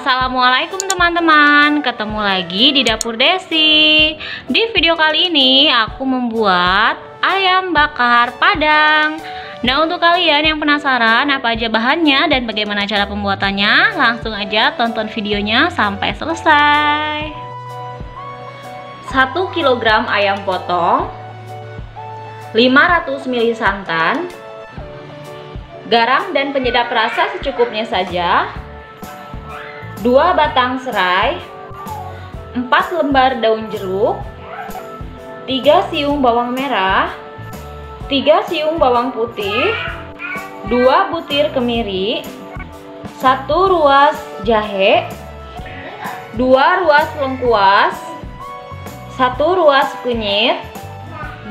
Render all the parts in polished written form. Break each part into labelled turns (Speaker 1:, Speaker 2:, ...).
Speaker 1: Assalamualaikum teman-teman, ketemu lagi di Dapur Desi. Di video kali ini aku membuat ayam bakar Padang. Nah, untuk kalian yang penasaran apa aja bahannya dan bagaimana cara pembuatannya, langsung aja tonton videonya sampai selesai. 1 kg ayam potong, 500 ml santan, garam dan penyedap rasa secukupnya saja, 2 batang serai, 4 lembar daun jeruk, 3 siung bawang merah, 3 siung bawang putih, 2 butir kemiri, 1 ruas jahe, 2 ruas lengkuas, 1 ruas kunyit,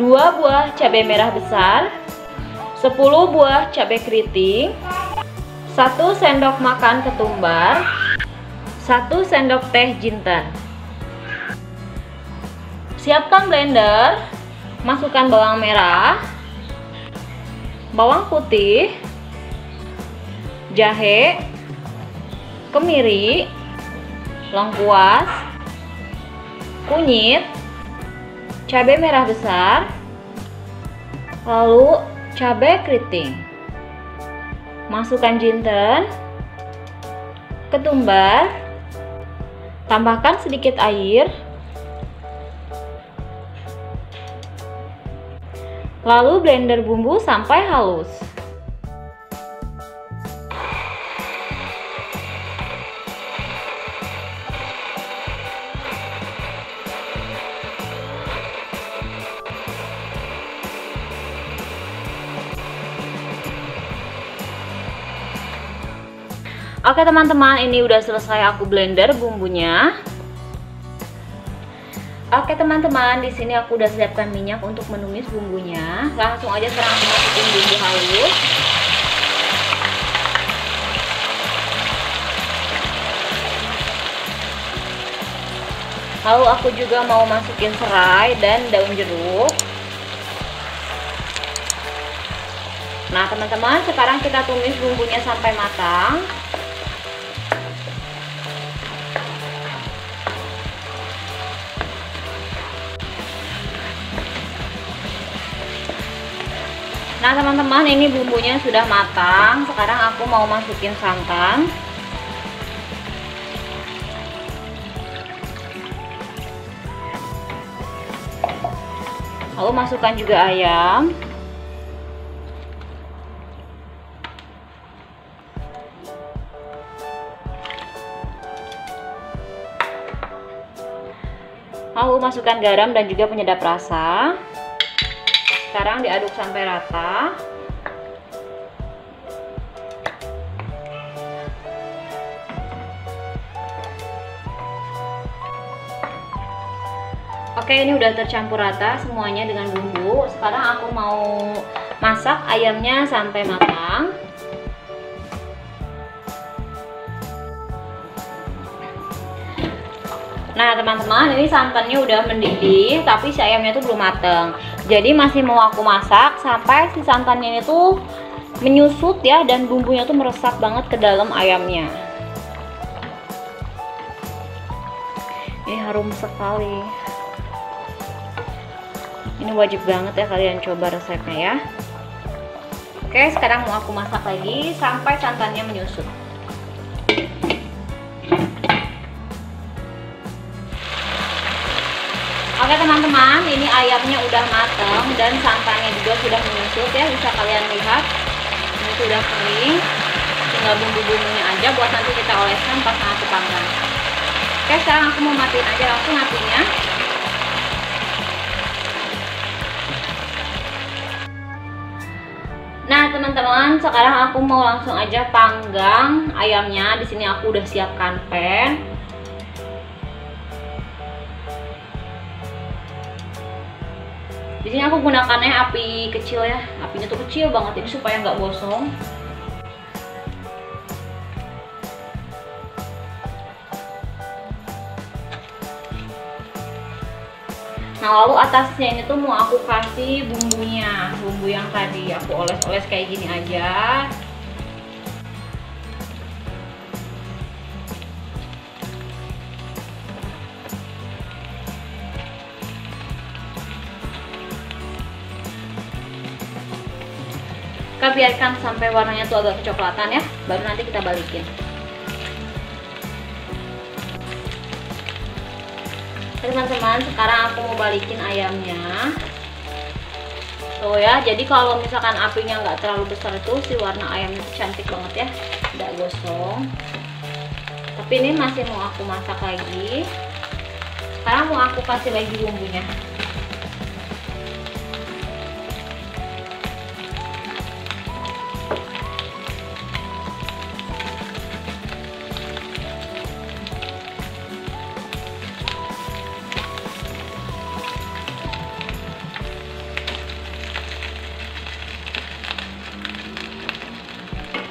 Speaker 1: 2 buah cabai merah besar, 10 buah cabai keriting, 1 sendok makan ketumbar, 1 sendok teh jinten. Siapkan blender, masukkan bawang merah, bawang putih, jahe, kemiri, lengkuas, kunyit, cabai merah besar, lalu cabai keriting. Masukkan jinten, ketumbar, tambahkan sedikit air, lalu blender bumbu sampai halus. Oke teman-teman, ini udah selesai aku blender bumbunya. Oke teman-teman, di sini aku udah siapkan minyak untuk menumis bumbunya. Langsung aja sekarang aku masukin bumbu halus. Lalu aku juga mau masukin serai dan daun jeruk. Nah teman-teman, sekarang kita tumis bumbunya sampai matang. Nah teman-teman, ini bumbunya sudah matang. Sekarang aku mau masukin santan. Lalu masukkan juga ayam. Lalu masukkan garam dan juga penyedap rasa. Sekarang diaduk sampai rata. Oke, ini udah tercampur rata semuanya dengan bumbu. Sekarang aku mau masak ayamnya sampai matang. Nah teman-teman, ini santannya udah mendidih, tapi si ayamnya tuh belum mateng. Jadi masih mau aku masak sampai si santannya ini tuh menyusut ya, dan bumbunya tuh meresap banget ke dalam ayamnya. Ini harum sekali. Ini wajib banget ya kalian coba resepnya ya. Oke, sekarang mau aku masak lagi sampai santannya menyusut. Oke teman-teman, ini ayamnya udah mateng dan santannya juga sudah menyusut ya, bisa kalian lihat. Ini sudah kering, tinggal bumbu-bumbunya aja buat nanti kita oleskan pas nanti panggang. Oke, sekarang aku mau matiin aja langsung apinya. Nah teman-teman, sekarang aku mau langsung aja panggang ayamnya. Di sini aku udah siapkan pan. Di sini aku gunakannya api kecil ya, apinya tuh kecil banget ini supaya nggak gosong. Nah lalu atasnya ini tuh mau aku kasih bumbunya, bumbu yang tadi aku oles-oles kayak gini aja. Kita biarkan sampai warnanya tuh agak kecoklatan ya, baru nanti kita balikin. Teman-teman, sekarang aku mau balikin ayamnya. Tuh ya, jadi kalau misalkan apinya nggak terlalu besar itu si warna ayamnya tuh cantik banget ya, tidak gosong. Tapi ini masih mau aku masak lagi. Sekarang mau aku kasih lagi bumbunya.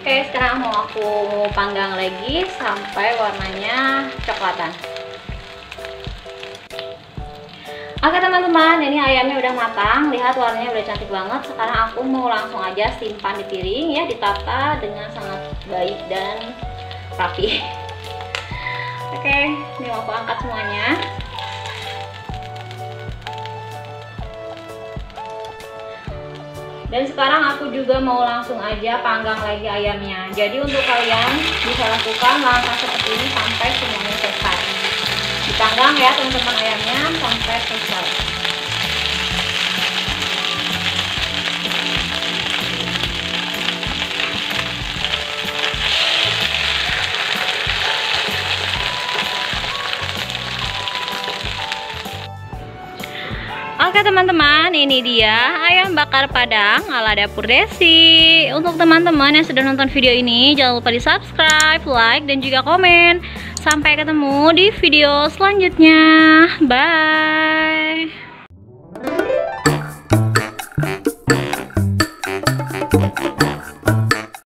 Speaker 1: Oke, sekarang mau aku panggang lagi sampai warnanya coklatan. Oke teman-teman, ini ayamnya udah matang. Lihat warnanya udah cantik banget. Sekarang aku mau langsung aja simpan di piring ya, ditata dengan sangat baik dan rapi. Oke, ini mau aku angkat semuanya. Dan sekarang aku juga mau langsung aja panggang lagi ayamnya. Jadi untuk kalian bisa lakukan langkah seperti ini sampai semuanya selesai. Dipanggang ya teman-teman ayamnya sampai selesai. Oke teman-teman, ini dia ayam bakar Padang ala Dapur Desi. Untuk teman-teman yang sudah nonton video ini, jangan lupa di subscribe, like, dan juga komen. Sampai ketemu di video selanjutnya. Bye.